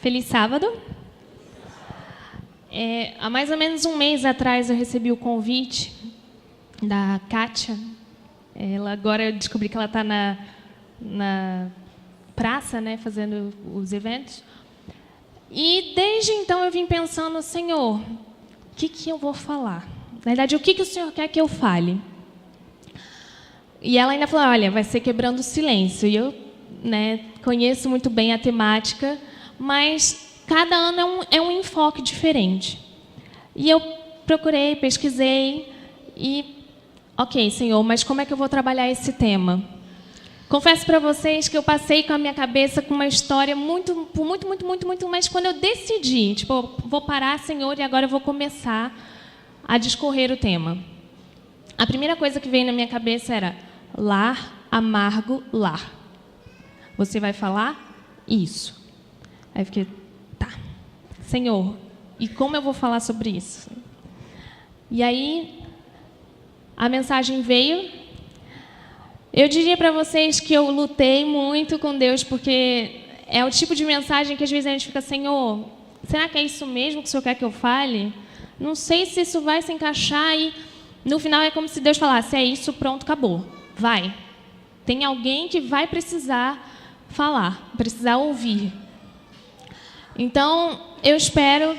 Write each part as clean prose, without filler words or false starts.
Feliz sábado. Há mais ou menos um mês atrás eu recebi o convite da Kátia. Agora eu descobri que ela está na praça, né, fazendo os eventos. E desde então eu vim pensando, Senhor, o que eu vou falar? Na verdade, o que o Senhor quer que eu fale? E ela ainda falou, olha, vai ser quebrando o silêncio. E eu, conheço muito bem a temática, mas cada ano é um enfoque diferente. E eu procurei, pesquisei e, ok, Senhor, mas como é que eu vou trabalhar esse tema? Confesso para vocês que eu passei com a minha cabeça com uma história muito, mas quando eu decidi, vou parar, Senhor, e agora eu vou começar a discorrer o tema. A primeira coisa que veio na minha cabeça era lar, amargo, lar. Você vai falar isso. Aí eu fiquei, tá, Senhor, e como eu vou falar sobre isso? E aí, a mensagem veio. Eu diria para vocês que eu lutei muito com Deus, porque é o tipo de mensagem que às vezes a gente fica, Senhor, será que é isso mesmo que o Senhor quer que eu fale? Não sei se isso vai se encaixar e no final é como se Deus falasse, é isso, pronto, acabou, vai. Tem alguém que vai precisar falar, precisar ouvir. Então, eu espero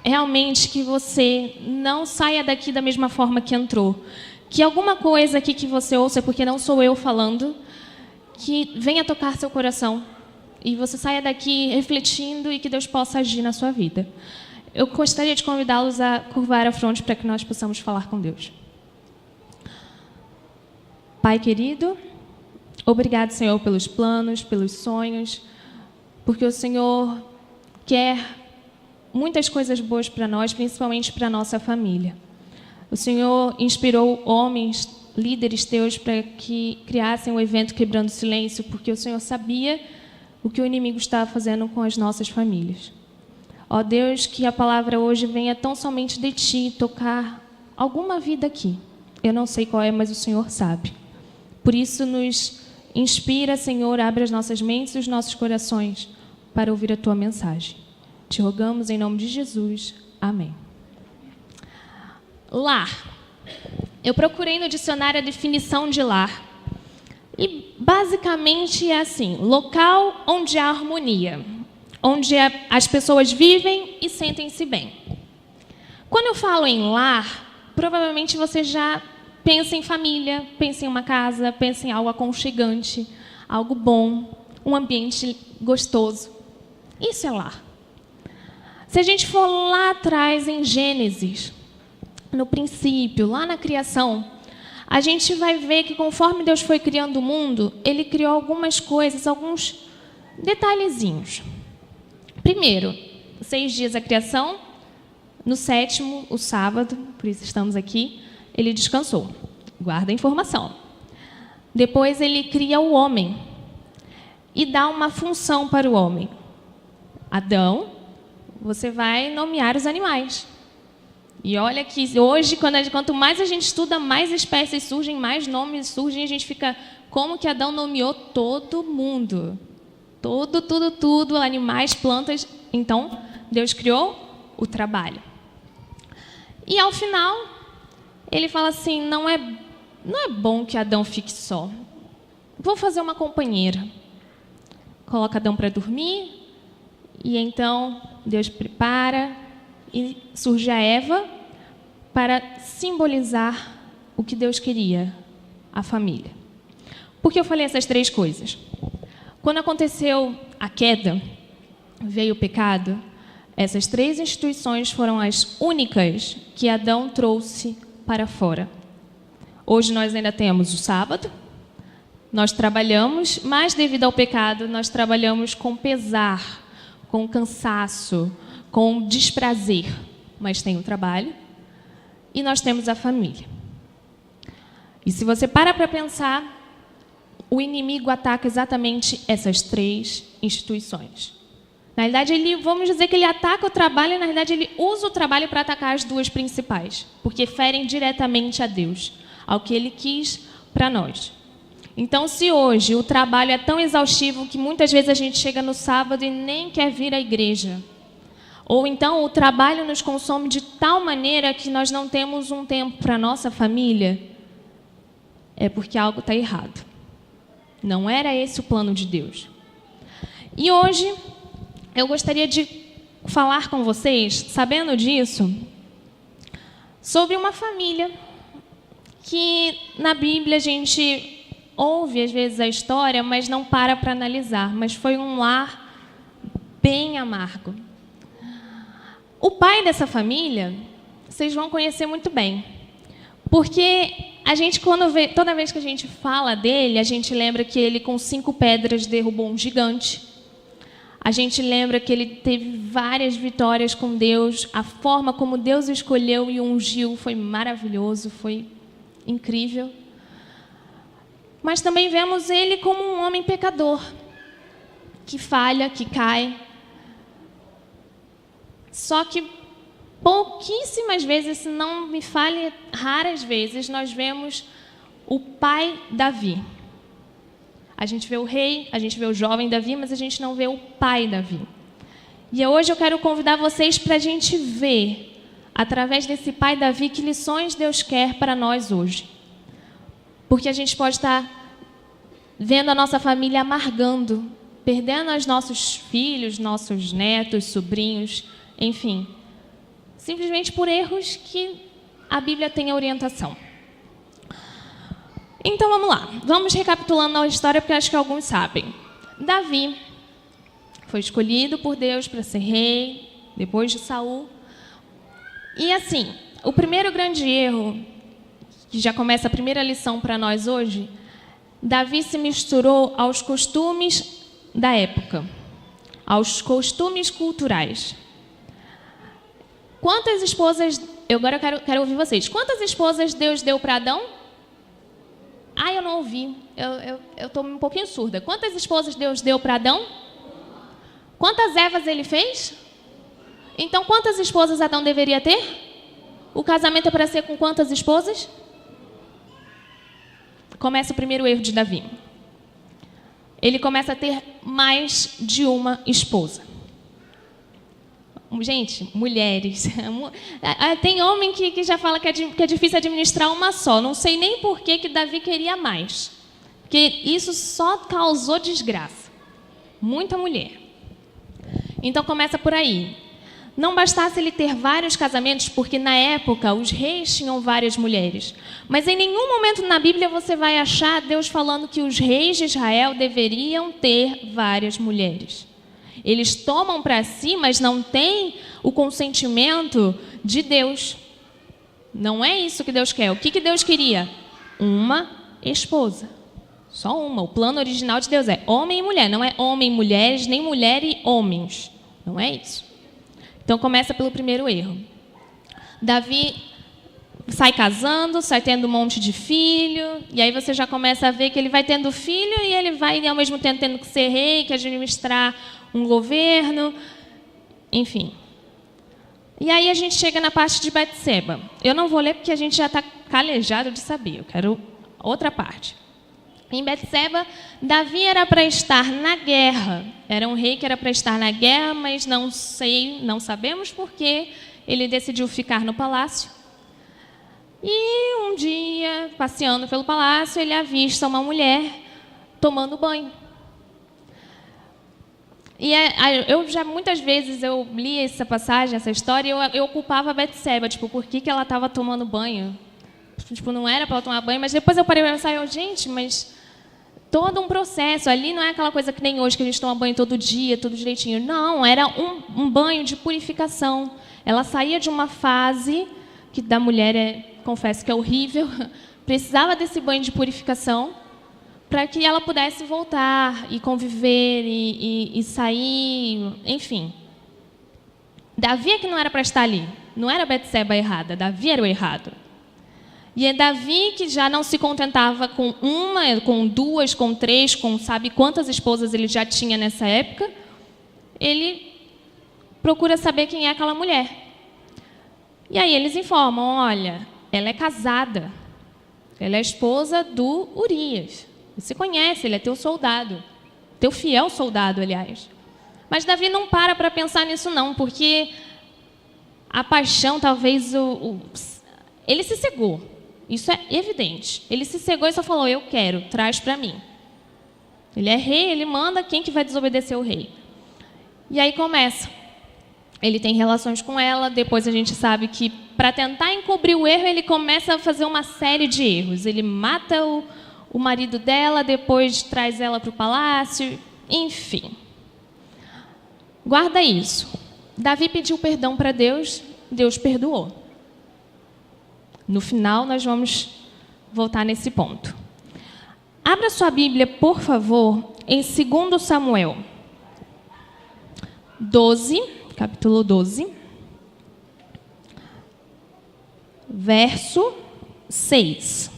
realmente que você não saia daqui da mesma forma que entrou. Que alguma coisa aqui que você ouça, porque não sou eu falando, que venha tocar seu coração e você saia daqui refletindo e que Deus possa agir na sua vida. Eu gostaria de convidá-los a curvar a fronte para que nós possamos falar com Deus. Pai querido, obrigado, Senhor, pelos planos, pelos sonhos, porque o Senhor quer muitas coisas boas para nós, principalmente para a nossa família. O Senhor inspirou homens, líderes teus, para que criassem o evento Quebrando o Silêncio, porque o Senhor sabia o que o inimigo estava fazendo com as nossas famílias. Ó Deus, que a palavra hoje venha tão somente de Ti tocar alguma vida aqui. Eu não sei qual é, mas o Senhor sabe. Por isso, nos inspira, Senhor, abre as nossas mentes e os nossos corações para ouvir a Tua mensagem. Te rogamos em nome de Jesus. Amém. Lar. Eu procurei no dicionário a definição de lar. E, basicamente, é assim, local onde há harmonia, onde as pessoas vivem e sentem-se bem. Quando eu falo em lar, provavelmente você já pensa em família, pensa em uma casa, pensa em algo aconchegante, algo bom, um ambiente gostoso. Isso é lar. Se a gente for lá atrás em Gênesis, no princípio, lá na criação, a gente vai ver que conforme Deus foi criando o mundo, Ele criou algumas coisas, alguns detalhezinhos. Primeiro, 6 dias a criação, no 7º, o sábado, por isso estamos aqui, Ele descansou. Guarda a informação. Depois Ele cria o homem e dá uma função para o homem. Adão, você vai nomear os animais. E olha que hoje, quanto mais a gente estuda, mais espécies surgem, mais nomes surgem, a gente fica, como que Adão nomeou todo mundo? Tudo, animais, plantas. Então, Deus criou o trabalho. E ao final, Ele fala assim, não é bom que Adão fique só. Vou fazer uma companheira. Coloca Adão para dormir, e então Deus prepara, e surge a Eva para simbolizar o que Deus queria, a família. Por que eu falei essas 3 coisas? Quando aconteceu a queda, veio o pecado, essas 3 instituições foram as únicas que Adão trouxe para fora. Hoje nós ainda temos o sábado, nós trabalhamos, mas devido ao pecado, nós trabalhamos com pesar, com cansaço, com desprazer, mas tem o trabalho, e nós temos a família. E se você para pensar, o inimigo ataca exatamente essas 3 instituições. Na realidade, vamos dizer que ele ataca o trabalho, e na realidade ele usa o trabalho para atacar as 2 principais, porque ferem diretamente a Deus, ao que Ele quis para nós. Então, se hoje o trabalho é tão exaustivo que muitas vezes a gente chega no sábado e nem quer vir à igreja, ou então o trabalho nos consome de tal maneira que nós não temos um tempo para a nossa família, é porque algo está errado. Não era esse o plano de Deus. E hoje eu gostaria de falar com vocês, sabendo disso, sobre uma família que na Bíblia a gente ouve às vezes a história, mas não para analisar. Mas foi um lar bem amargo. O pai dessa família, vocês vão conhecer muito bem. Porque a gente, toda vez que a gente fala dele, a gente lembra que ele com 5 pedras derrubou um gigante. A gente lembra que ele teve várias vitórias com Deus. A forma como Deus o escolheu e o ungiu foi maravilhoso, foi incrível. Mas também vemos ele como um homem pecador, que falha, que cai. Só que pouquíssimas vezes, se não me falhe, raras vezes, nós vemos o pai Davi. A gente vê o rei, a gente vê o jovem Davi, mas a gente não vê o pai Davi. E hoje eu quero convidar vocês para a gente ver, através desse pai Davi, que lições Deus quer para nós hoje. Porque a gente pode estar vendo a nossa família amargando, perdendo os nossos filhos, nossos netos, sobrinhos, enfim, simplesmente por erros que a Bíblia tem a orientação. Então vamos lá, vamos recapitulando a história, porque acho que alguns sabem. Davi foi escolhido por Deus para ser rei, depois de Saul. E assim, o primeiro grande erro, que já começa a primeira lição para nós hoje, Davi se misturou aos costumes da época, aos costumes culturais. Quantas esposas, agora eu quero ouvir vocês, quantas esposas Deus deu para Adão? Ah, eu não ouvi, eu estou um pouquinho surda. Quantas esposas Deus deu para Adão? Quantas Evas ele fez? Então, quantas esposas Adão deveria ter? O casamento é para ser com quantas esposas? Começa o primeiro erro de Davi. Ele começa a ter mais de uma esposa. Gente, mulheres. Tem homem que já fala que é difícil administrar uma só. Não sei nem por que Davi queria mais. Porque isso só causou desgraça. Muita mulher. Então começa por aí. Não bastasse ele ter vários casamentos, porque na época os reis tinham várias mulheres. Mas em nenhum momento na Bíblia você vai achar Deus falando que os reis de Israel deveriam ter várias mulheres. Eles tomam para si, mas não têm o consentimento de Deus. Não é isso que Deus quer. O que Deus queria? Uma esposa. Só uma. O plano original de Deus é homem e mulher. Não é homem e mulheres, nem mulher e homens. Não é isso. Então começa pelo primeiro erro. Davi sai casando, sai tendo um monte de filho, e aí você já começa a ver que ele vai tendo filho e ele vai ao mesmo tempo tendo que ser rei, que administrar um governo, enfim. E aí a gente chega na parte de Betseba. Eu não vou ler porque a gente já está calejado de saber, eu quero outra parte. Em Betseba, Davi era para estar na guerra. Era um rei que era para estar na guerra, mas não sabemos por que ele decidiu ficar no palácio. E um dia, passeando pelo palácio, ele avista uma mulher tomando banho. E eu já muitas vezes eu li essa passagem, essa história, e eu culpava a Betseba, tipo, por que ela estava tomando banho? Tipo, não era para ela tomar banho, mas depois eu parei para pensar, gente, mas todo um processo, ali não é aquela coisa que nem hoje, que a gente toma banho todo dia, tudo direitinho. Não, era um banho de purificação. Ela saía de uma fase, que da mulher, confesso que é horrível, precisava desse banho de purificação, para que ela pudesse voltar e conviver e sair, enfim. Davi é que não era para estar ali. Não era Betseba errada, Davi era o errado. E é Davi que já não se contentava com uma, com duas, com três, com sabe quantas esposas ele já tinha nessa época. Ele procura saber quem é aquela mulher. E aí eles informam, olha, ela é casada. Ela é esposa do Urias. Você conhece, ele é teu soldado. Teu fiel soldado, aliás. Mas Davi não para pensar nisso não, porque a paixão, talvez, ele se cegou. Isso é evidente. Ele se cegou e só falou, eu quero, traz para mim. Ele é rei, ele manda, quem que vai desobedecer o rei? E aí começa. Ele tem relações com ela, depois a gente sabe que, para tentar encobrir o erro, ele começa a fazer uma série de erros. Ele mata o marido dela, depois traz ela para o palácio, enfim. Guarda isso. Davi pediu perdão para Deus, Deus perdoou. No final, nós vamos voltar nesse ponto. Abra sua Bíblia, por favor, em 2 Samuel 12, capítulo 12, verso 6.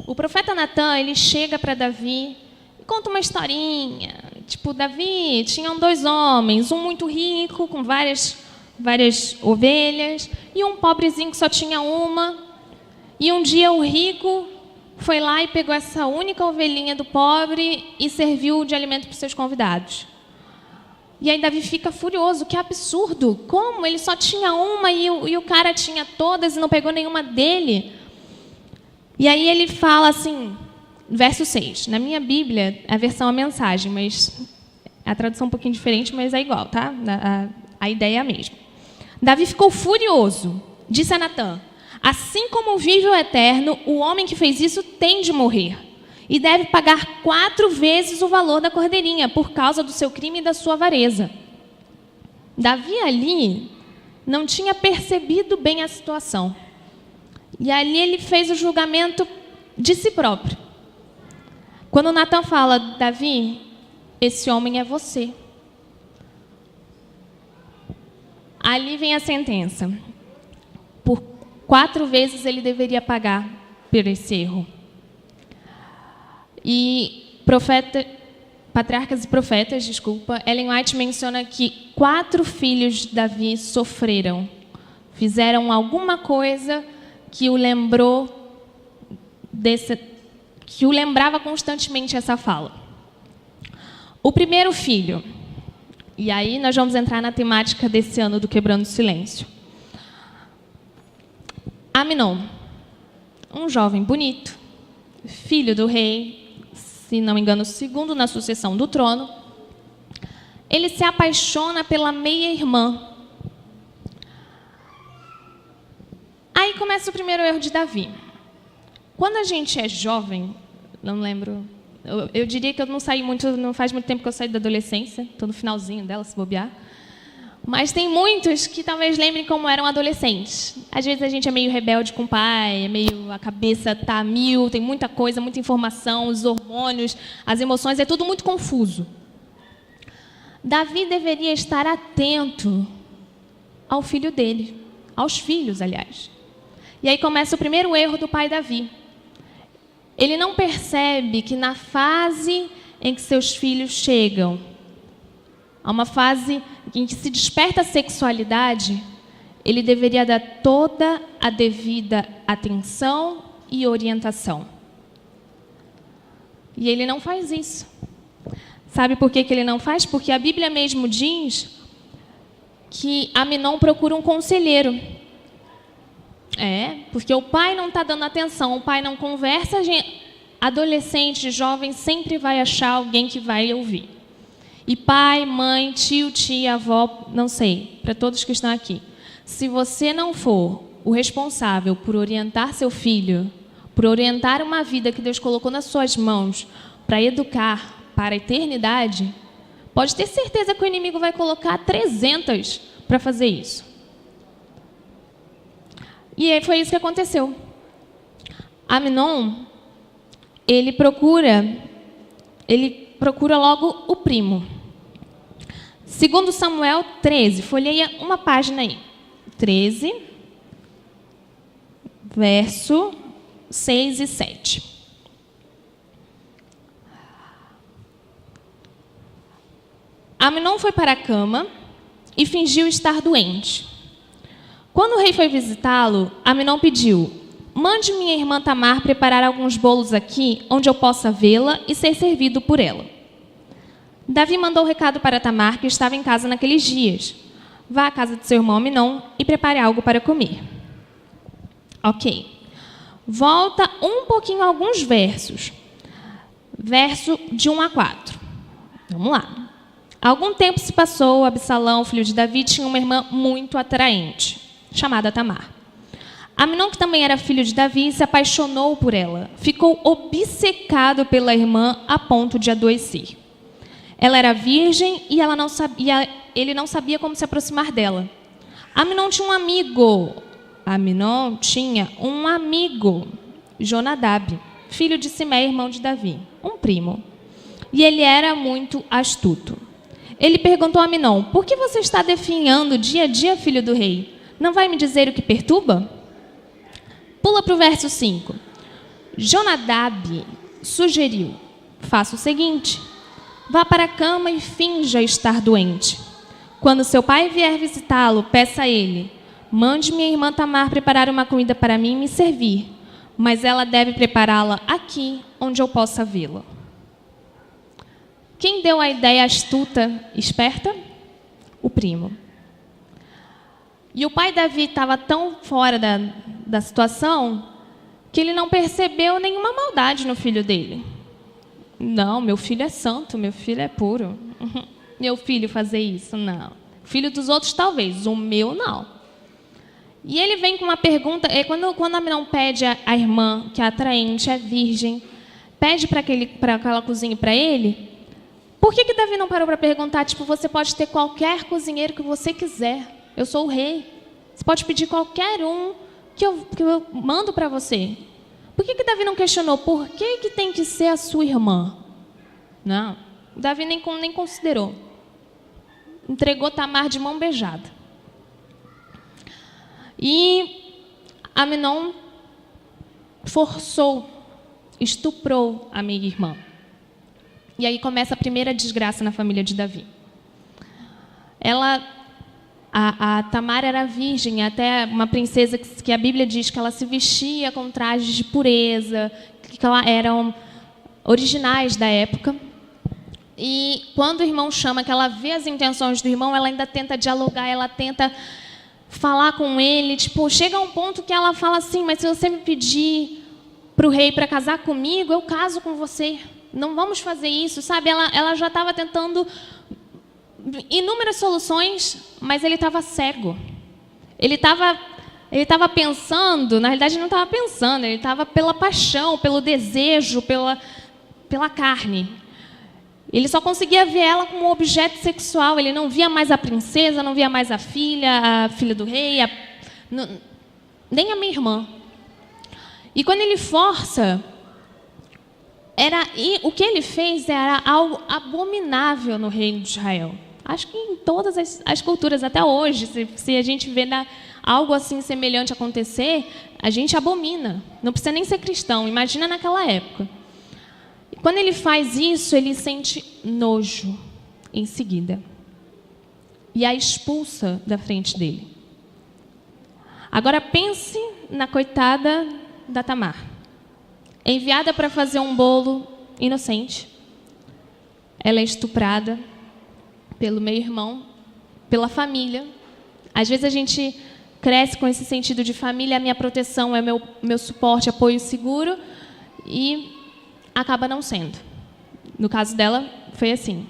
O profeta Natã, ele chega para Davi e conta uma historinha. Tipo, Davi tinha 2 homens, um muito rico, com várias ovelhas, e um pobrezinho que só tinha uma. E um dia o rico foi lá e pegou essa única ovelhinha do pobre e serviu de alimento para os seus convidados. E aí Davi fica furioso, que absurdo, como? Ele só tinha uma e o cara tinha todas e não pegou nenhuma dele. E aí ele fala assim, verso 6, na minha Bíblia, a versão é a mensagem, mas a tradução é um pouquinho diferente, mas é igual, tá? A ideia é a mesma. Davi ficou furioso, disse a Natã, assim como vive o Eterno, o homem que fez isso tem de morrer. E deve pagar 4 vezes o valor da cordeirinha, por causa do seu crime e da sua avareza. Davi ali não tinha percebido bem a situação. E ali ele fez o julgamento de si próprio. Quando Natã fala, Davi, esse homem é você. Ali vem a sentença. Por 4 vezes ele deveria pagar por esse erro. E Patriarcas e Profetas, Ellen White menciona que 4 filhos de Davi sofreram, fizeram alguma coisa que o lembrava constantemente essa fala. O primeiro filho, e aí nós vamos entrar na temática desse ano do Quebrando o Silêncio. Amnon, um jovem bonito, filho do rei, se não me engano, segundo na sucessão do trono. Ele se apaixona pela meia-irmã. Aí começa o primeiro erro de Davi. Quando a gente é jovem, não lembro, eu diria que eu não saí muito, não faz muito tempo que eu saí da adolescência, estou no finalzinho dela, se bobear. Mas tem muitos que talvez lembrem como eram adolescentes. Às vezes a gente é meio rebelde com o pai, a cabeça está a mil, tem muita coisa, muita informação, os hormônios, as emoções, é tudo muito confuso. Davi deveria estar atento ao filho dele, aos filhos, aliás. E aí começa o primeiro erro do pai Davi. Ele não percebe que na fase em que seus filhos chegam, há uma fase em que se desperta a sexualidade, ele deveria dar toda a devida atenção e orientação. E ele não faz isso. Sabe por que ele não faz? Porque a Bíblia mesmo diz que Amnon procura um conselheiro. Porque o pai não está dando atenção, o pai não conversa, adolescente, jovem, sempre vai achar alguém que vai ouvir. E pai, mãe, tio, tia, avó, não sei, para todos que estão aqui. Se você não for o responsável por orientar seu filho, por orientar uma vida que Deus colocou nas suas mãos, para educar para a eternidade, pode ter certeza que o inimigo vai colocar 300 para fazer isso. E aí foi isso que aconteceu. Amnon, ele procura logo o primo. 2 Samuel 13, folheia uma página aí. 13, verso 6 e 7. Amnon foi para a cama e fingiu estar doente. Quando o rei foi visitá-lo, Amnon pediu: mande minha irmã Tamar preparar alguns bolos aqui, onde eu possa vê-la e ser servido por ela. Davi mandou recado para Tamar, que estava em casa naqueles dias. Vá à casa de seu irmão Amnon e prepare algo para comer. Ok. Volta um pouquinho alguns versos. Verso de 1 a 4. Vamos lá. Algum tempo se passou, Absalão, filho de Davi, tinha uma irmã muito atraente, chamada Tamar. Amnon, que também era filho de Davi, se apaixonou por ela. Ficou obcecado pela irmã a ponto de adoecer. Ela era virgem e ele não sabia como se aproximar dela. Amnon tinha um amigo, Jonadab, filho de Simei, irmão de Davi, um primo. E ele era muito astuto. Ele perguntou a Amnon: por que você está definhando dia a dia, filho do rei? Não vai me dizer o que perturba? Pula para o verso 5. Jonadab sugeriu: faça o seguinte, vá para a cama e finja estar doente. Quando seu pai vier visitá-lo, peça a ele: mande minha irmã Tamar preparar uma comida para mim e me servir, mas ela deve prepará-la aqui, onde eu possa vê-la. Quem deu a ideia astuta, esperta? O primo. E o pai Davi estava tão fora da situação que ele não percebeu nenhuma maldade no filho dele. Não, meu filho é santo, meu filho é puro. Meu filho fazer isso, não. Filho dos outros, talvez, o meu, não. E ele vem com uma pergunta, quando Amnon pede a irmã, que é atraente, é virgem, pede para que ela cozinhe para ele, por que Davi não parou para perguntar, tipo, você pode ter qualquer cozinheiro que você quiser, eu sou o rei, você pode pedir qualquer um que eu mando para você. Por que Davi não questionou, por que tem que ser a sua irmã? Não, Davi nem considerou. Entregou Tamar de mão beijada. E Amnon forçou, estuprou a minha irmã. E aí começa a primeira desgraça na família de Davi. A Tamar era virgem, até uma princesa que a Bíblia diz que ela se vestia com trajes de pureza, que eram originais da época. E quando o irmão chama, que ela vê as intenções do irmão, ela ainda tenta dialogar, ela tenta falar com ele. Tipo, chega a um ponto que ela fala assim, mas se você me pedir para o rei para casar comigo, eu caso com você. Não vamos fazer isso, sabe? Ela já estava tentando inúmeras soluções, mas ele estava cego. Ele estava pensando, na realidade ele não estava pensando, ele estava pela paixão, pelo desejo, pela carne. Ele só conseguia ver ela como um objeto sexual, ele não via mais a princesa, não via mais a filha do rei, nem a minha irmã. E quando ele força, o que ele fez era algo abominável no reino de Israel. Acho que em todas as culturas, até hoje, se a gente vê algo assim semelhante acontecer, a gente abomina. Não precisa nem ser cristão, imagina naquela época. E quando ele faz isso, ele sente nojo em seguida. E a expulsa da frente dele. Agora pense na coitada da Tamar. Enviada para fazer um bolo inocente. Ela é estuprada pelo meio-irmão, pela família. Às vezes a gente cresce com esse sentido de família, a minha proteção é meu suporte, apoio seguro, e acaba não sendo. No caso dela, foi assim.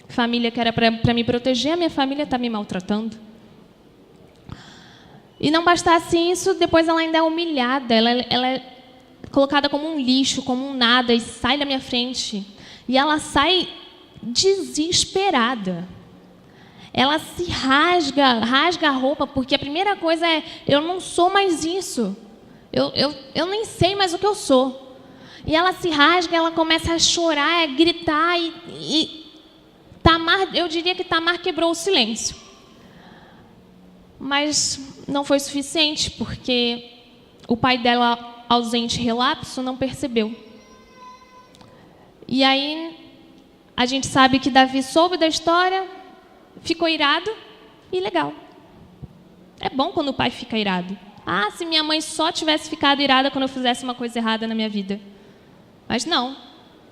Família que era para me proteger, a minha família está me maltratando. E não bastasse isso, depois ela ainda é humilhada, ela é colocada como um lixo, como um nada, e sai da minha frente. E ela sai desesperada. Ela se rasga a roupa, porque a primeira coisa é, eu não sou mais isso. Eu nem sei mais o que eu sou. E ela se rasga, ela começa a chorar, a gritar, e Tamar, eu diria que Tamar quebrou o silêncio. Mas não foi suficiente, porque o pai dela, ausente relapso, não percebeu. E aí a gente sabe que Davi soube da história, ficou irado e legal. É bom quando o pai fica irado. Ah, se minha mãe só tivesse ficado irada quando eu fizesse uma coisa errada na minha vida. Mas não.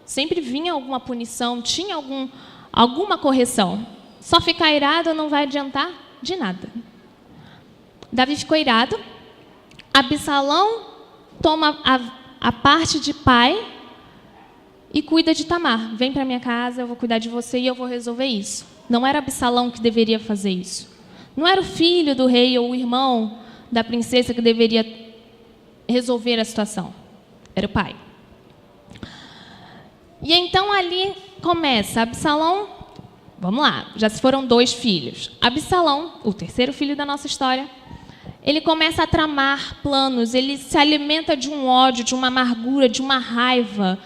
Sempre vinha alguma punição, tinha alguma correção. Só ficar irado não vai adiantar de nada. Davi ficou irado. Absalão toma a parte de pai e cuida de Tamar. Vem para minha casa, eu vou cuidar de você e eu vou resolver isso. Não era Absalão que deveria fazer isso. Não era o filho do rei ou o irmão da princesa que deveria resolver a situação. Era o pai. E então ali começa. Absalão, vamos lá, já se foram 2 filhos. Absalão, o terceiro filho da nossa história, ele começa a tramar planos, ele se alimenta de um ódio, de uma amargura, de uma raiva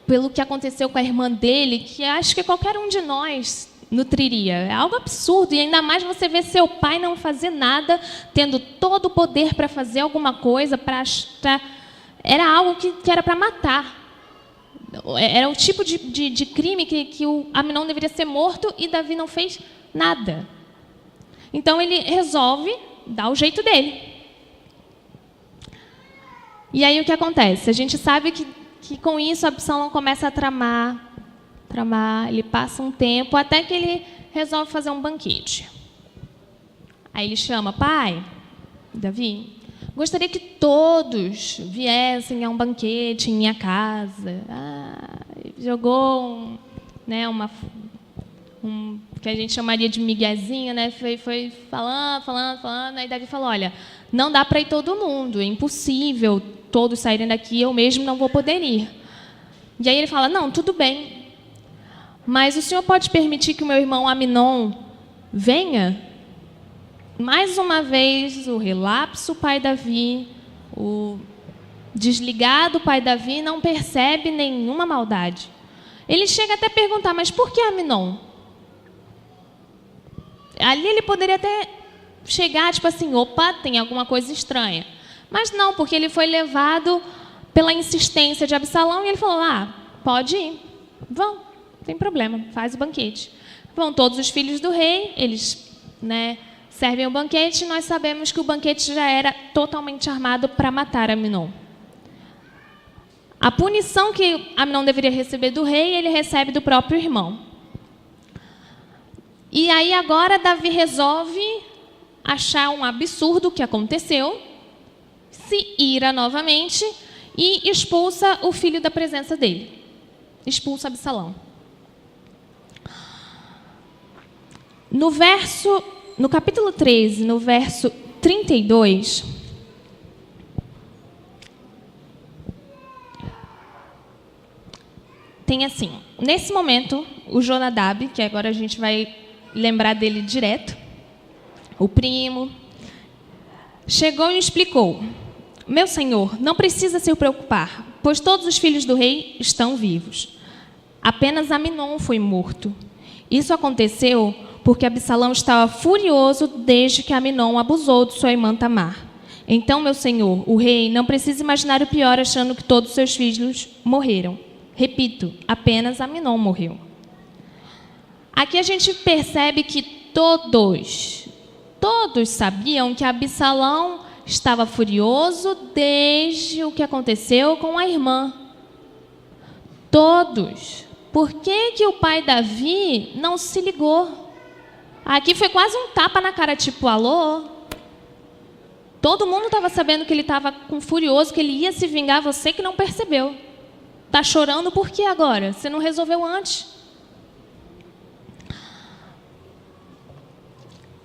pelo que aconteceu com a irmã dele, que acho que qualquer um de nós nutriria. É algo absurdo, e ainda mais você ver seu pai não fazer nada, tendo todo o poder para fazer alguma coisa, era algo que era para matar. Era o tipo de crime que o Amnon deveria ser morto e Davi não fez nada. Então ele resolve dar o jeito dele. E aí o que acontece? A gente sabe que com isso Absalão começa a tramar, ele passa um tempo até que ele resolve fazer um banquete. Aí ele chama: pai, Davi, gostaria que todos viessem a um banquete em minha casa. Jogou que a gente chamaria de miguezinho, né? Foi falando. Aí Davi falou: olha, não dá para ir todo mundo, é impossível todos saírem daqui, eu mesmo não vou poder ir. E aí ele fala: não, tudo bem, mas o senhor pode permitir que o meu irmão Amnon venha? Mais uma vez, o relapso pai Davi, o desligado pai Davi não percebe nenhuma maldade. Ele chega até a perguntar: mas por que Amnon? Ali ele poderia até chegar, tipo assim, opa, tem alguma coisa estranha. Mas não, porque ele foi levado pela insistência de Absalão e ele falou: pode ir, vão, não tem problema, faz o banquete. Vão todos os filhos do rei, eles, servem o banquete, e nós sabemos que o banquete já era totalmente armado para matar Amnon. A punição que Amnon deveria receber do rei, ele recebe do próprio irmão. E aí agora Davi resolve achar um absurdo o que aconteceu, se ira novamente e expulsa o filho da presença dele. Expulsa Absalão. No capítulo 13, no verso 32, tem assim: nesse momento, o Jonadab, que agora a gente vai lembrar dele direto, o primo, chegou e explicou: meu senhor, não precisa se preocupar, pois todos os filhos do rei estão vivos. Apenas Amnon foi morto. Isso aconteceu porque Absalão estava furioso desde que Amnon abusou de sua irmã Tamar. Então, meu senhor, o rei, não precisa imaginar o pior achando que todos seus filhos morreram. Repito, apenas Amnon morreu. Aqui a gente percebe que todos sabiam que Absalão estava furioso desde o que aconteceu com a irmã. Todos. Por que o pai Davi não se ligou? Aqui foi quase um tapa na cara, tipo, alô? Todo mundo estava sabendo que ele estava furioso, que ele ia se vingar, você que não percebeu. Está chorando por que agora? Você não resolveu antes?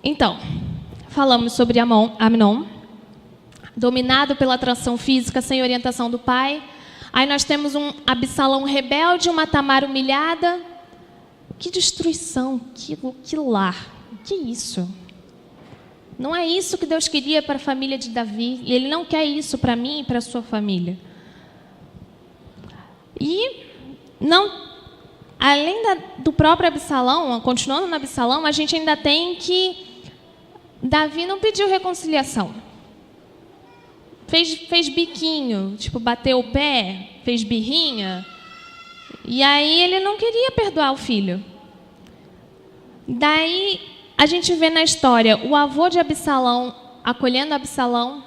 Então, falamos sobre Amnon, dominado pela atração física, sem orientação do pai. Aí nós temos um Absalão rebelde, uma Tamar humilhada. Que destruição, que lar, que isso? Não é isso que Deus queria para a família de Davi, e Ele não quer isso para mim e para a sua família. E, além do próprio Absalão, continuando no Absalão, a gente ainda tem que Davi não pediu reconciliação. Fez biquinho, tipo, bateu o pé, fez birrinha. E aí ele não queria perdoar o filho. Daí a gente vê na história o avô de Absalão acolhendo Absalão,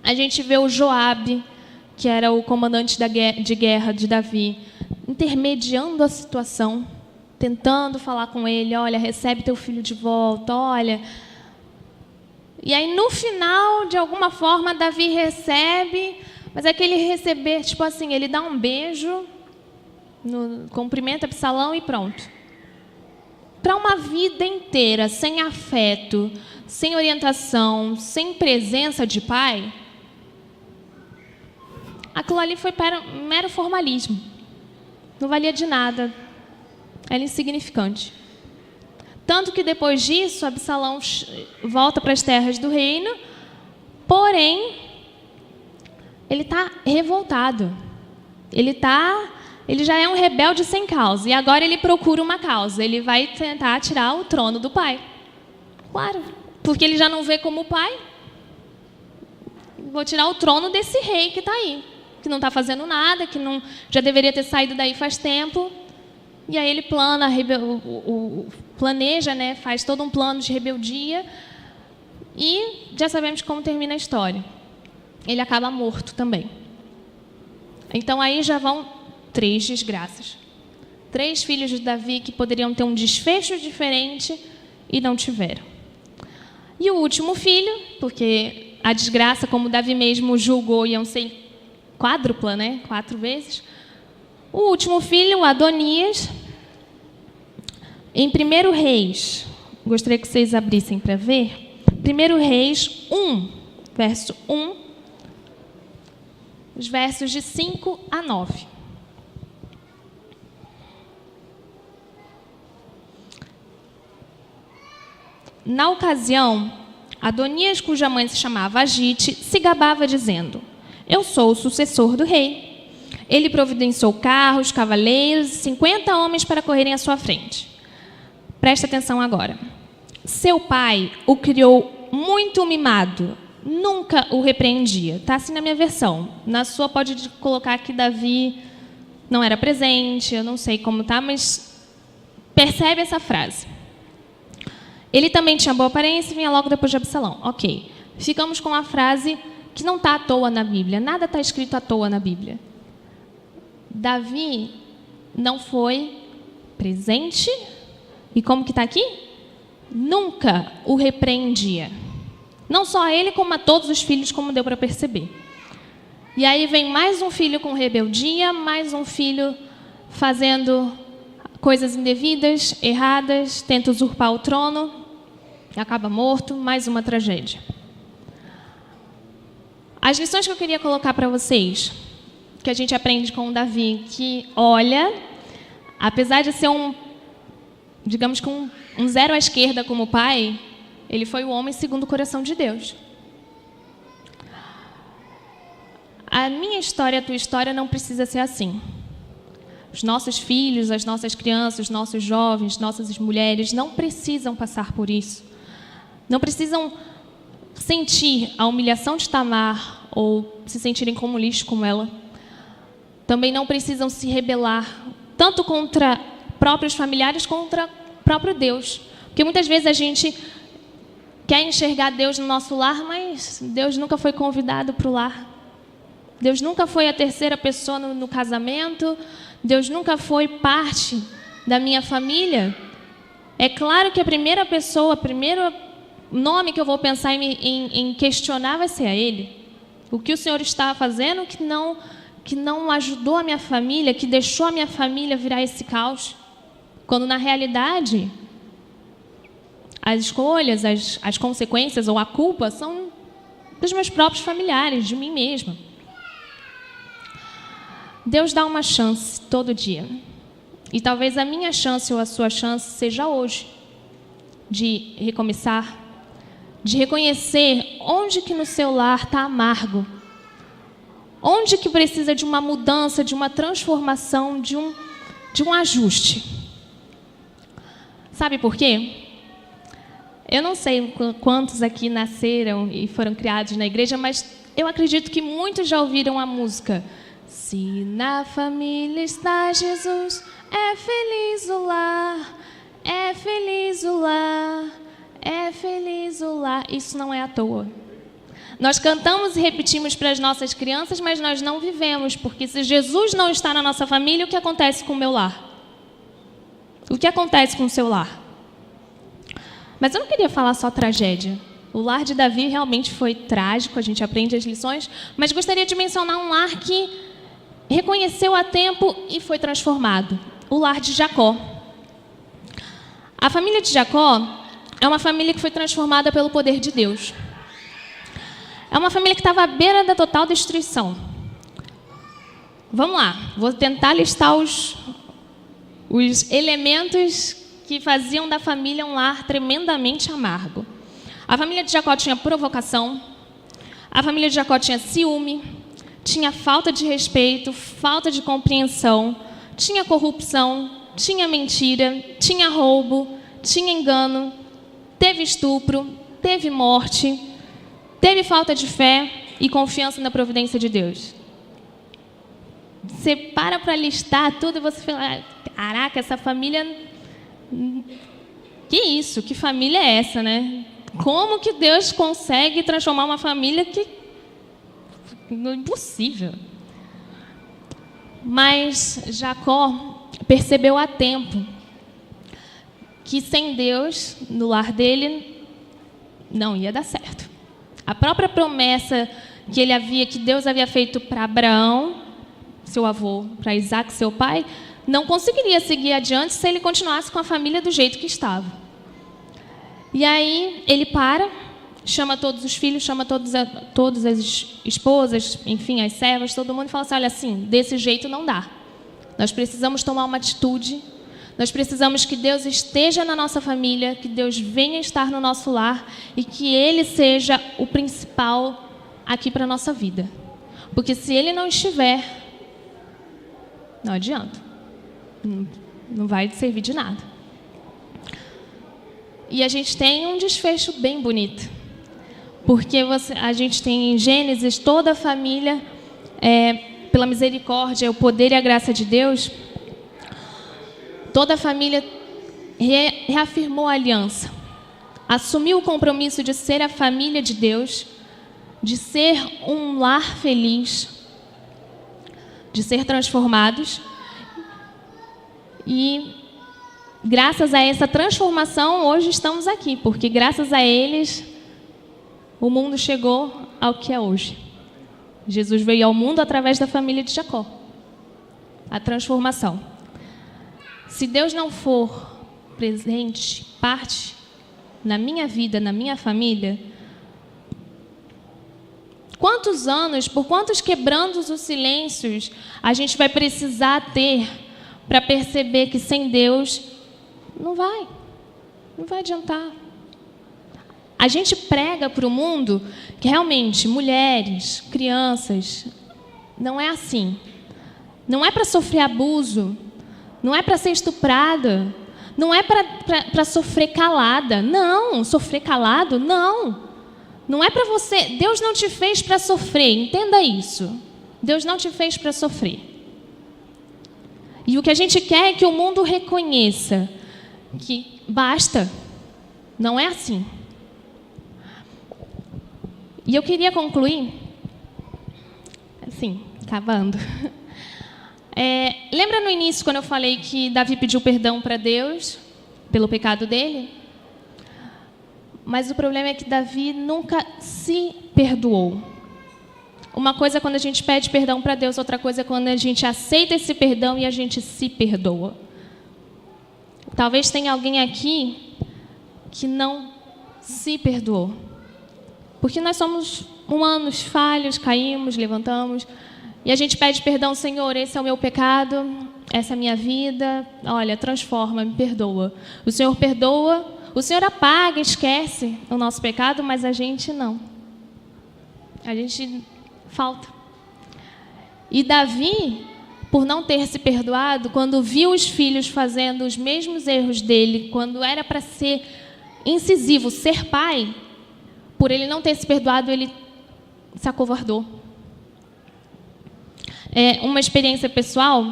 A gente vê o Joabe, que era o comandante de guerra de Davi, intermediando a situação, tentando falar com ele, olha, recebe teu filho de volta, olha. E aí, no final, de alguma forma, Davi recebe, mas é que ele receber, tipo assim, ele dá um beijo, cumprimenta Absalão e pronto. Para uma vida inteira sem afeto, sem orientação, sem presença de pai, aquilo ali foi mero formalismo. Não valia de nada. Era insignificante. Tanto que depois disso, Absalão volta para as terras do reino, porém, ele está revoltado. Ele já é um rebelde sem causa. E agora ele procura uma causa. Ele vai tentar tirar o trono do pai. Claro, porque ele já não vê como pai. Vou tirar o trono desse rei que está aí, que não está fazendo nada, que não, já deveria ter saído daí faz tempo. E aí ele planeja, né, faz todo um plano de rebeldia. E já sabemos como termina a história. Ele acaba morto também. Então aí já vão 3 desgraças. 3 filhos de Davi que poderiam ter um desfecho diferente e não tiveram. E o último filho, porque a desgraça, como Davi mesmo julgou, iam ser quádrupla, né? 4 vezes. O último filho, Adonias, em 1 Reis, gostaria que vocês abrissem para ver. 1 Reis 1, verso 1, os versos de 5 a 9. Na ocasião, Adonias, cuja mãe se chamava Agite, se gabava dizendo: eu sou o sucessor do rei. Ele providenciou carros, cavaleiros e 50 homens para correrem à sua frente. Presta atenção agora. Seu pai o criou muito mimado, nunca o repreendia. Está assim na minha versão. Na sua pode colocar que Davi não era presente, eu não sei como está, mas percebe essa frase. Ele também tinha boa aparência e vinha logo depois de Absalão. Ok. Ficamos com a frase que não está à toa na Bíblia. Nada está escrito à toa na Bíblia. Davi não foi presente e como que está aqui? Nunca o repreendia. Não só a ele, como a todos os filhos, como deu para perceber. E aí vem mais um filho com rebeldia, mais um filho fazendo coisas indevidas, erradas, tenta usurpar o trono, acaba morto, mais uma tragédia. As lições que eu queria colocar para vocês, que a gente aprende com o Davi, que, olha, apesar de ser digamos que um zero à esquerda como pai, ele foi o homem segundo o coração de Deus. A minha história, a tua história não precisa ser assim. Os nossos filhos, as nossas crianças, os nossos jovens, nossas mulheres não precisam passar por isso. Não precisam sentir a humilhação de Tamar ou se sentirem como lixo como ela. Também não precisam se rebelar tanto contra próprios familiares, contra o próprio Deus. Porque muitas vezes a gente quer enxergar Deus no nosso lar, mas Deus nunca foi convidado para o lar. Deus nunca foi a terceira pessoa no casamento. Deus nunca foi parte da minha família. É claro que a primeira pessoa, o primeiro nome que eu vou pensar em questionar vai ser a Ele. O que o Senhor está fazendo que não ajudou a minha família, que deixou a minha família virar esse caos. Quando, na realidade, as escolhas, as consequências ou a culpa são dos meus próprios familiares, de mim mesma. Deus dá uma chance todo dia. E talvez a minha chance ou a sua chance seja hoje de recomeçar, de reconhecer onde que no seu lar está amargo, onde que precisa de uma mudança, de uma transformação, de um ajuste. Sabe por quê? Eu não sei quantos aqui nasceram e foram criados na igreja, mas eu acredito que muitos já ouviram a música Se na família está Jesus, é feliz o lar, é feliz o lar, é feliz o lar. Isso não é à toa. Nós cantamos e repetimos para as nossas crianças, mas nós não vivemos, porque se Jesus não está na nossa família, o que acontece com o meu lar? O que acontece com o seu lar? Mas eu não queria falar só tragédia. O lar de Davi realmente foi trágico, a gente aprende as lições, mas gostaria de mencionar um lar que reconheceu a tempo e foi transformado. O lar de Jacó. A família de Jacó é uma família que foi transformada pelo poder de Deus. É uma família que estava à beira da total destruição. Vamos lá, vou tentar listar os elementos que faziam da família um lar tremendamente amargo. A família de Jacó tinha provocação, a família de Jacó tinha ciúme, tinha falta de respeito, falta de compreensão, tinha corrupção, tinha mentira, tinha roubo, tinha engano, teve estupro, teve morte, teve falta de fé e confiança na providência de Deus. Você para listar tudo e você fala, caraca, essa família... Que isso? Que família é essa, né? Como que Deus consegue transformar uma família que... Impossível. Mas Jacó percebeu a tempo que sem Deus, no lar dele, não ia dar certo. A própria promessa que Deus havia feito para Abraão, seu avô, para Isaac, seu pai, não conseguiria seguir adiante se ele continuasse com a família do jeito que estava. E aí ele chama todos os filhos, chama todas as esposas, enfim, as servas, todo mundo, e fala assim, olha, assim, desse jeito não dá. Nós precisamos tomar uma atitude, nós precisamos que Deus esteja na nossa família, que Deus venha estar no nosso lar e que Ele seja o principal aqui para a nossa vida. Porque se Ele não estiver, não adianta. Não vai servir de nada. E a gente tem um desfecho bem bonito. Porque a gente tem em Gênesis toda a família, pela misericórdia, o poder e a graça de Deus, toda a família reafirmou a aliança. Assumiu o compromisso de ser a família de Deus, de ser um lar feliz, de ser transformados. E graças a essa transformação, hoje estamos aqui, porque graças a eles, o mundo chegou ao que é hoje. Jesus veio ao mundo através da família de Jacó. A transformação. Se Deus não for presente, parte na minha vida, na minha família, quantos anos, por quantos quebrantos os silêncios a gente vai precisar ter para perceber que sem Deus não vai adiantar. A gente prega para o mundo que realmente mulheres, crianças, não é assim. Não é para sofrer abuso, não é para ser estuprada, não é para sofrer calada. Não, sofrer calado, não. Não é para você. Deus não te fez para sofrer, entenda isso. Deus não te fez para sofrer. E o que a gente quer é que o mundo reconheça que basta, não é assim. E eu queria concluir, assim, acabando. Lembra no início, quando eu falei que Davi pediu perdão para Deus pelo pecado dele? Mas o problema é que Davi nunca se perdoou. Uma coisa é quando a gente pede perdão para Deus, outra coisa é quando a gente aceita esse perdão e a gente se perdoa. Talvez tenha alguém aqui que não se perdoou. Porque nós somos humanos, falhos, caímos, levantamos. E a gente pede perdão, Senhor, esse é o meu pecado, essa é a minha vida. Olha, transforma, me perdoa. O Senhor perdoa, o Senhor apaga, esquece o nosso pecado, mas a gente não. A gente falta. E Davi, por não ter se perdoado, quando viu os filhos fazendo os mesmos erros dele, quando era para ser incisivo, ser pai, por ele não ter se perdoado, ele se acovardou. Uma experiência pessoal,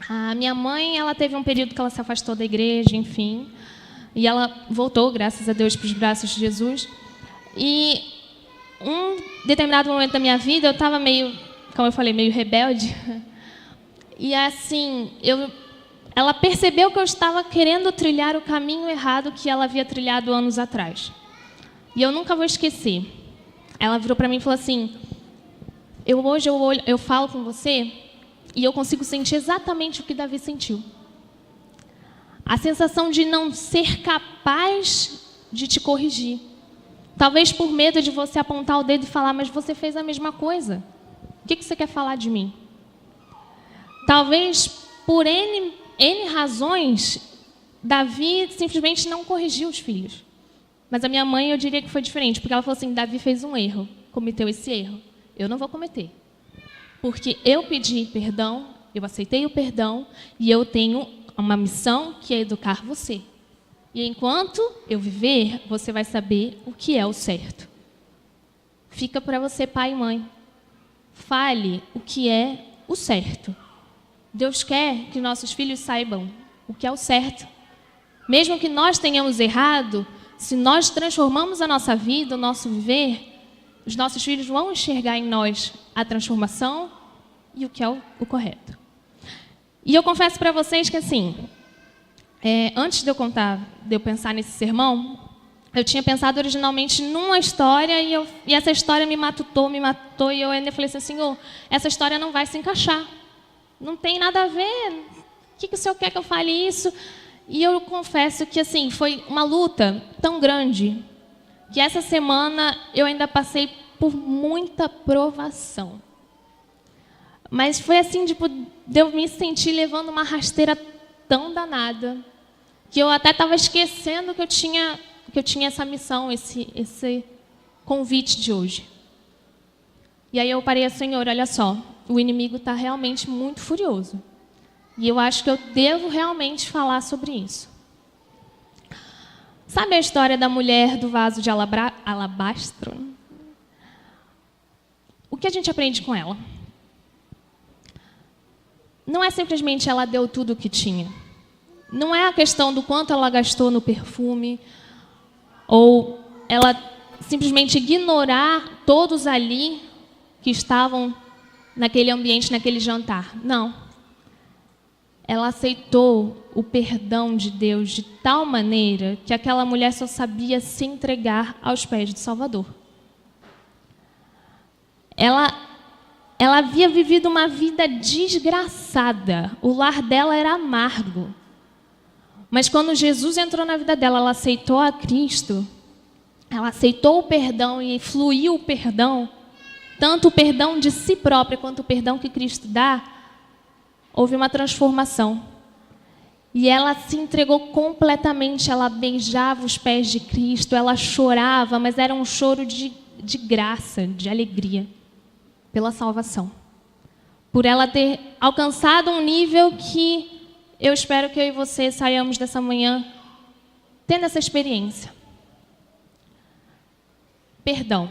a minha mãe, ela teve um período que ela se afastou da igreja, enfim, e ela voltou, graças a Deus, para os braços de Jesus. E um determinado momento da minha vida, eu estava meio, como eu falei, meio rebelde. E assim, ela percebeu que eu estava querendo trilhar o caminho errado que ela havia trilhado anos atrás. E eu nunca vou esquecer. Ela virou para mim e falou assim: hoje eu falo com você e eu consigo sentir exatamente o que Davi sentiu. A sensação de não ser capaz de te corrigir. Talvez por medo de você apontar o dedo e falar: mas você fez a mesma coisa. O que você quer falar de mim? Talvez por N razões, Davi simplesmente não corrigiu os filhos. Mas a minha mãe, eu diria que foi diferente, porque ela falou assim: Davi fez um erro, cometeu esse erro. Eu não vou cometer. Porque eu pedi perdão, eu aceitei o perdão, e eu tenho uma missão que é educar você. E enquanto eu viver, você vai saber o que é o certo. Fica para você, pai e mãe. Fale o que é o certo. Deus quer que nossos filhos saibam o que é o certo. Mesmo que nós tenhamos errado, se nós transformamos a nossa vida, o nosso viver, os nossos filhos vão enxergar em nós a transformação e o que é o correto. E eu confesso para vocês que, assim, antes de eu pensar nesse sermão, eu tinha pensado originalmente numa história e essa história me matou, e eu ainda falei assim: Senhor, essa história não vai se encaixar. Não tem nada a ver. O que o Senhor quer que eu fale isso? E eu confesso que, assim, foi uma luta tão grande que essa semana eu ainda passei por muita provação. Mas foi assim, tipo, de eu me sentir levando uma rasteira tão danada que eu até estava esquecendo que eu tinha essa missão, esse convite de hoje. E aí eu parei: Senhor, olha só, o inimigo está realmente muito furioso. E eu acho que eu devo realmente falar sobre isso. Sabe a história da mulher do vaso de alabastro? O que a gente aprende com ela? Não é simplesmente ela deu tudo o que tinha. Não é a questão do quanto ela gastou no perfume, ou ela simplesmente ignorar todos ali que estavam naquele ambiente, naquele jantar. Não. Ela aceitou o perdão de Deus de tal maneira que aquela mulher só sabia se entregar aos pés do Salvador. Ela havia vivido uma vida desgraçada. O lar dela era amargo. Mas quando Jesus entrou na vida dela, ela aceitou a Cristo, ela aceitou o perdão e fluiu o perdão, tanto o perdão de si própria quanto o perdão que Cristo dá. Houve uma transformação. E ela se entregou completamente. Ela beijava os pés de Cristo, ela chorava, mas era um choro de graça, de alegria, pela salvação. Por ela ter alcançado um nível que eu espero que eu e você saiamos dessa manhã tendo essa experiência. Perdão.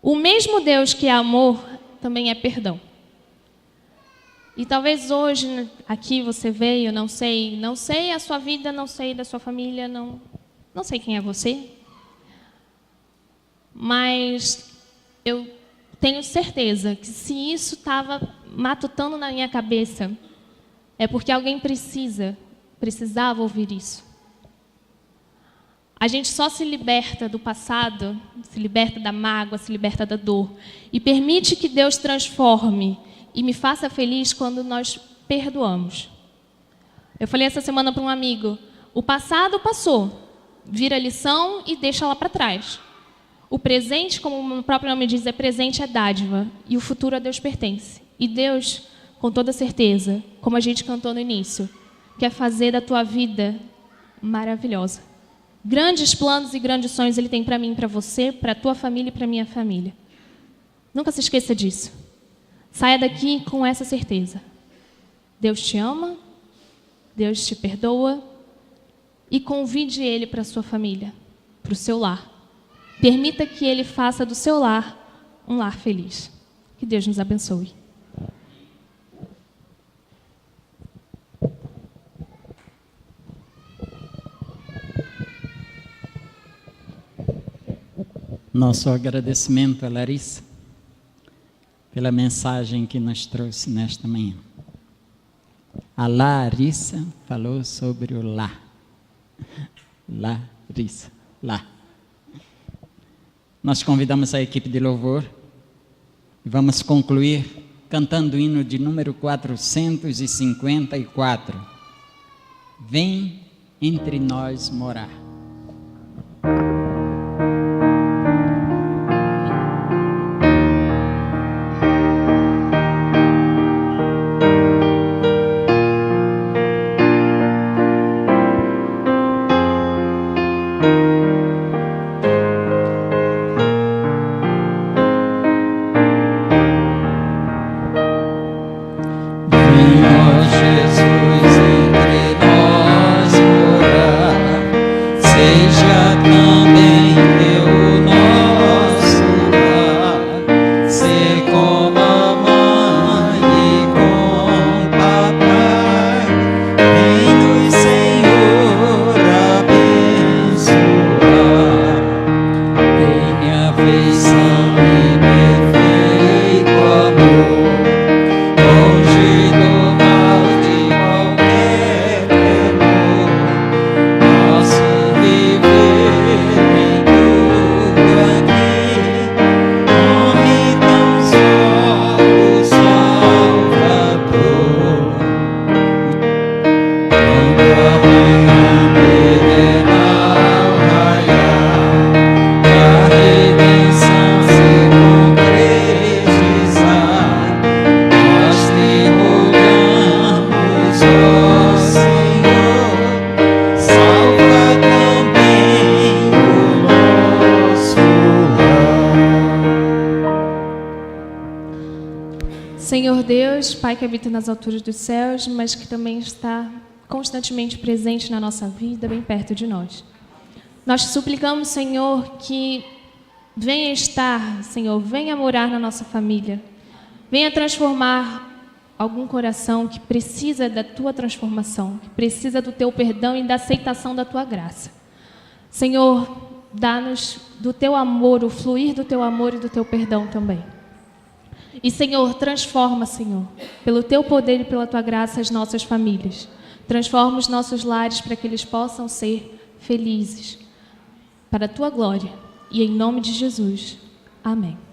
O mesmo Deus que é amor também é perdão. E talvez hoje, aqui você veio, não sei a sua vida, não sei da sua família, não sei quem é você. Mas eu tenho certeza que se isso estava matutando na minha cabeça, é porque alguém precisava ouvir isso. A gente só se liberta do passado, se liberta da mágoa, se liberta da dor, e permite que Deus transforme e me faça feliz quando nós perdoamos. Eu falei essa semana para um amigo: o passado passou, vira lição e deixa lá para trás. O presente, como o próprio nome diz, é presente, é dádiva, e o futuro a Deus pertence. E Deus, com toda certeza, como a gente cantou no início, quer fazer da tua vida maravilhosa. Grandes planos e grandes sonhos Ele tem para mim, para você, para a tua família e para a minha família. Nunca se esqueça disso. Saia daqui com essa certeza. Deus te ama, Deus te perdoa, e convide Ele para a sua família, para o seu lar. Permita que Ele faça do seu lar um lar feliz. Que Deus nos abençoe. Nosso agradecimento a Larissa pela mensagem que nos trouxe nesta manhã. A Larissa falou sobre o lá. Larissa, lá. Nós convidamos a equipe de louvor e vamos concluir cantando o hino de número 454. Vem entre nós morar. Senhor Deus, Pai que habita nas alturas dos céus, mas que também está constantemente presente na nossa vida, bem perto de nós. Nós te suplicamos, Senhor, que venha estar, Senhor, venha morar na nossa família. Venha transformar algum coração que precisa da tua transformação, que precisa do teu perdão e da aceitação da tua graça. Senhor, dá-nos do teu amor, o fluir do teu amor e do teu perdão também. E, Senhor, transforma, Senhor, pelo teu poder e pela tua graça as nossas famílias. Transforma os nossos lares para que eles possam ser felizes, para a tua glória. E em nome de Jesus. Amém.